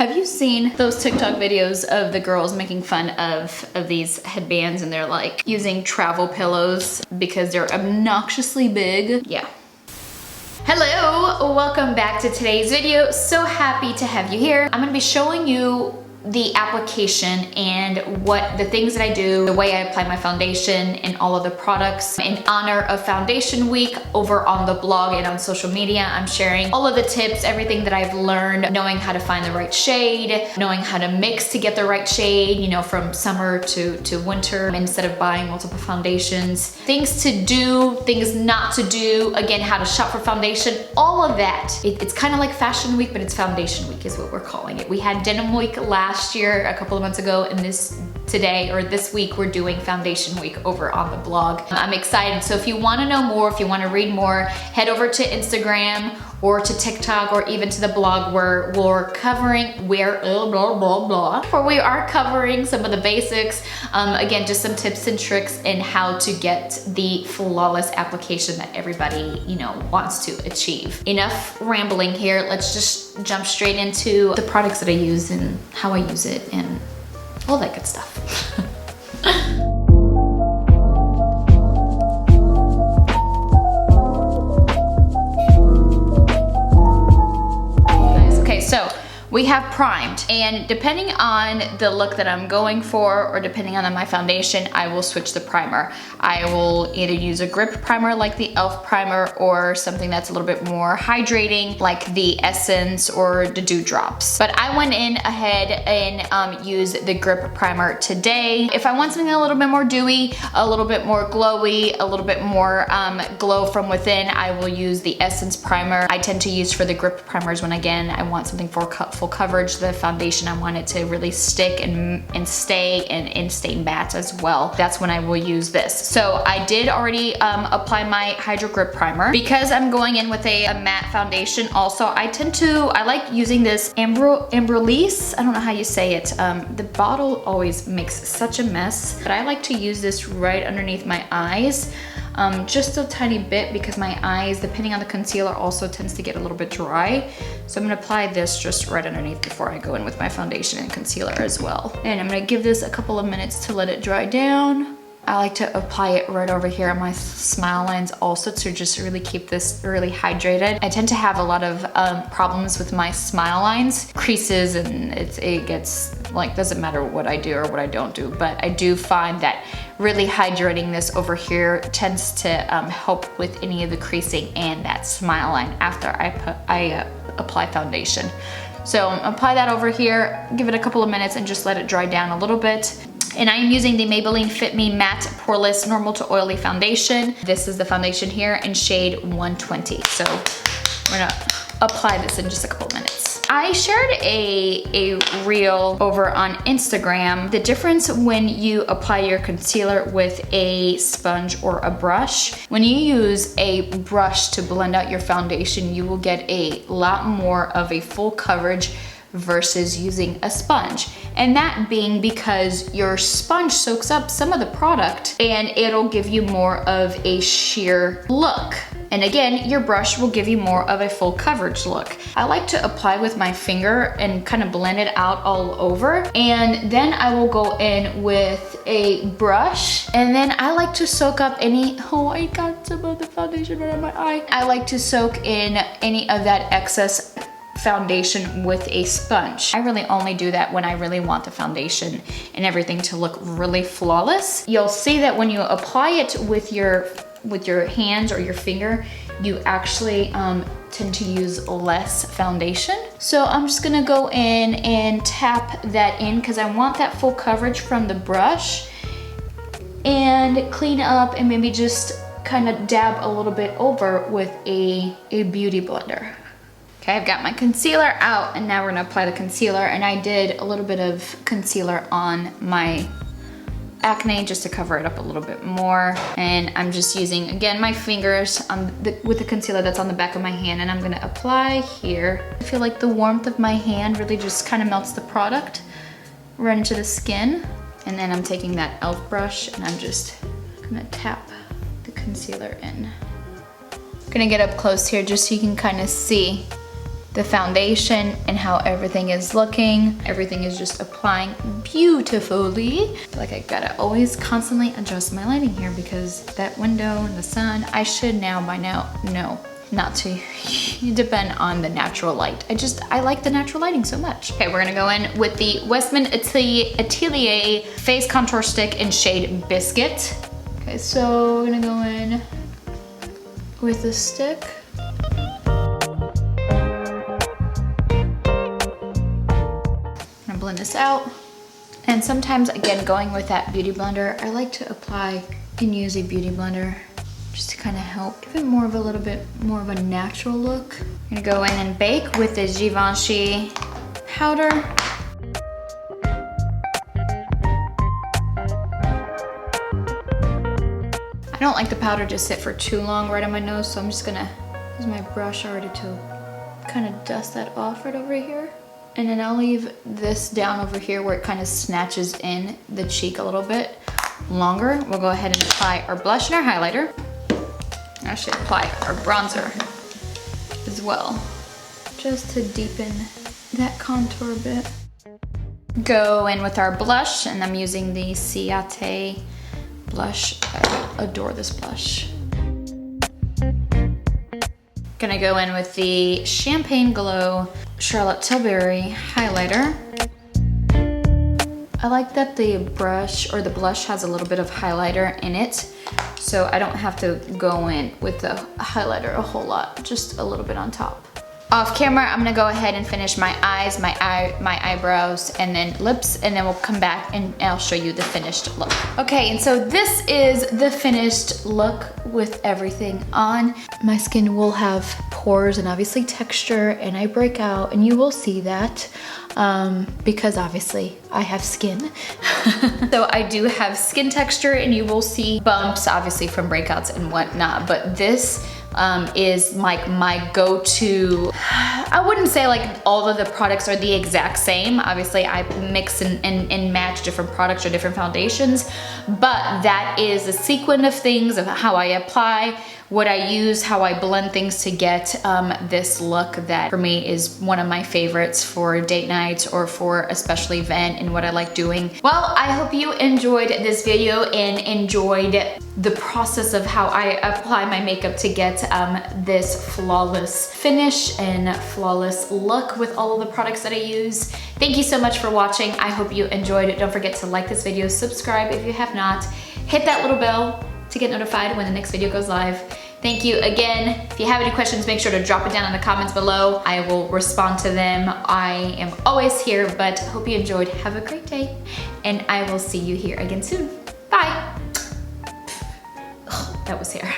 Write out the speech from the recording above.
Have you seen those TikTok videos of the girls making fun of these headbands and they're like using travel pillows because they're obnoxiously big? Yeah. Hello, welcome back to today's video. So happy to have you here. I'm gonna be showing you the application and what the things that I do, the way I apply my foundation and all of the products. In honor of Foundation Week over on the blog and on social media, I'm sharing all of the tips, everything that I've learned, knowing how to find the right shade, knowing how to mix to get the right shade, you know, from summer to winter instead of buying multiple foundations, things to do, things not to do, again, how to shop for foundation, all of that. It's kind of like Fashion Week, but it's Foundation Week is what we're calling it. We had Denim Week last year, a couple of months ago, and this week we're doing Foundation Week over on the blog. I'm excited. So if you want to know more, if you want to read more, head over to Instagram or to TikTok or even to the blog where we're covering we are covering some of the basics. Again, just some tips and tricks in how to get the flawless application that everybody, you know, wants to achieve. Enough rambling here. Let's just jump straight into the products that I use and how I use it and all that good stuff. So we have primed, and depending on the look that I'm going for or depending on my foundation, I will switch the primer. I will either use a grip primer like the e.l.f. primer or something that's a little bit more hydrating like the Essence or the Dewdrops. But I went in ahead and used the grip primer today. If I want something a little bit more dewy, a little bit more glowy, a little bit more glow from within, I will use the Essence primer. I tend to use for the grip primers when, again, I want something for full coverage. The foundation, I want it to really stick and stay and stay matte as well. That's when I will use this. So I did already apply my Hydro Grip Primer. Because I'm going in with a matte foundation also, I like using this Amberlise. I don't know how you say it. The bottle always makes such a mess, but I like to use this right underneath my eyes. Just a tiny bit because my eyes, depending on the concealer, also tends to get a little bit dry. So I'm gonna apply this just right underneath before I go in with my foundation and concealer as well. And I'm gonna give this a couple of minutes to let it dry down. I like to apply it right over here on my smile lines also to just really keep this really hydrated. I tend to have a lot of problems with my smile lines, creases, and it gets like, doesn't matter what I do or what I don't do, but I do find that really hydrating this over here tends to help with any of the creasing and that smile line after I apply foundation. So apply that over here, give it a couple of minutes and just let it dry down a little bit. And I am using the Maybelline Fit Me Matte Poreless Normal to Oily Foundation. This is the foundation here in shade 120. So we're gonna apply this in just a couple of minutes. I shared a reel over on Instagram. The difference when you apply your concealer with a sponge or a brush. When you use a brush to blend out your foundation, you will get a lot more of a full coverage versus using a sponge. And that being because your sponge soaks up some of the product and it'll give you more of a sheer look. And again, your brush will give you more of a full coverage look. I like to apply with my finger and kind of blend it out all over. And then I will go in with a brush. And then I like to soak up I got some of the foundation right on my eye. I like to soak in any of that excess foundation with a sponge. I really only do that when I really want the foundation and everything to look really flawless. You'll see that when you apply it with your hands or your finger, you actually tend to use less foundation. So I'm just gonna go in and tap that in because I want that full coverage from the brush, and clean up and maybe just kind of dab a little bit over with a beauty blender. Okay, I've got my concealer out and now we're gonna apply the concealer, and I did a little bit of concealer on my acne just to cover it up a little bit more. And I'm just using, again, my fingers with the concealer that's on the back of my hand, and I'm gonna apply here. I feel like the warmth of my hand really just kind of melts the product right into the skin. And then I'm taking that e.l.f. brush and I'm just gonna tap the concealer in. I'm gonna get up close here just so you can kind of see the foundation and how everything is looking. Everything is just applying beautifully. I feel like I gotta always constantly adjust my lighting here because that window and the sun, I should now by now know not to depend on the natural light. I like the natural lighting so much. Okay, we're gonna go in with the Westman Atelier Face Contour Stick in shade Biscuit. Okay, so we're gonna go in with the stick. Blend this out. And sometimes, again, going with that beauty blender, I like to apply and use a beauty blender just to kind of help give it more of a little bit more of a natural look. I'm gonna go in and bake with the Givenchy powder. I don't like the powder to sit for too long right on my nose, so I'm just gonna use my brush already to kind of dust that off right over here. And then I'll leave this down over here where it kind of snatches in the cheek a little bit longer. We'll go ahead and apply our blush and our highlighter. I should apply our bronzer as well, just to deepen that contour a bit. Go in with our blush, and I'm using the Ciate blush. I adore this blush. Gonna go in with the Champagne Glow Charlotte Tilbury highlighter. I like that the brush or the blush has a little bit of highlighter in it, so I don't have to go in with the highlighter a whole lot, just a little bit on top. Off camera, I'm gonna go ahead and finish my eyes, my eyebrows, and then lips, and then we'll come back and I'll show you the finished look. Okay, and so this is the finished look with everything on. My skin will have pores and obviously texture, and I break out, and you will see that because obviously I have skin. So I do have skin texture, and you will see bumps obviously from breakouts and whatnot, but this is like my go-to. I wouldn't say like all of the products are the exact same. Obviously I mix and match different products or different foundations, but that is a sequence of things of how I apply, what I use, how I blend things to get this look that for me is one of my favorites for date nights or for a special event and what I like doing. Well, I hope you enjoyed this video and enjoyed the process of how I apply my makeup to get this flawless finish and flawless look with all of the products that I use. Thank you so much for watching. I hope you enjoyed it. Don't forget to like this video, subscribe if you have not, hit that little bell to get notified when the next video goes live. Thank you again. If you have any questions, make sure to drop it down in the comments below. I will respond to them. I am always here, but hope you enjoyed. Have a great day, and I will see you here again soon. Bye. That was hair.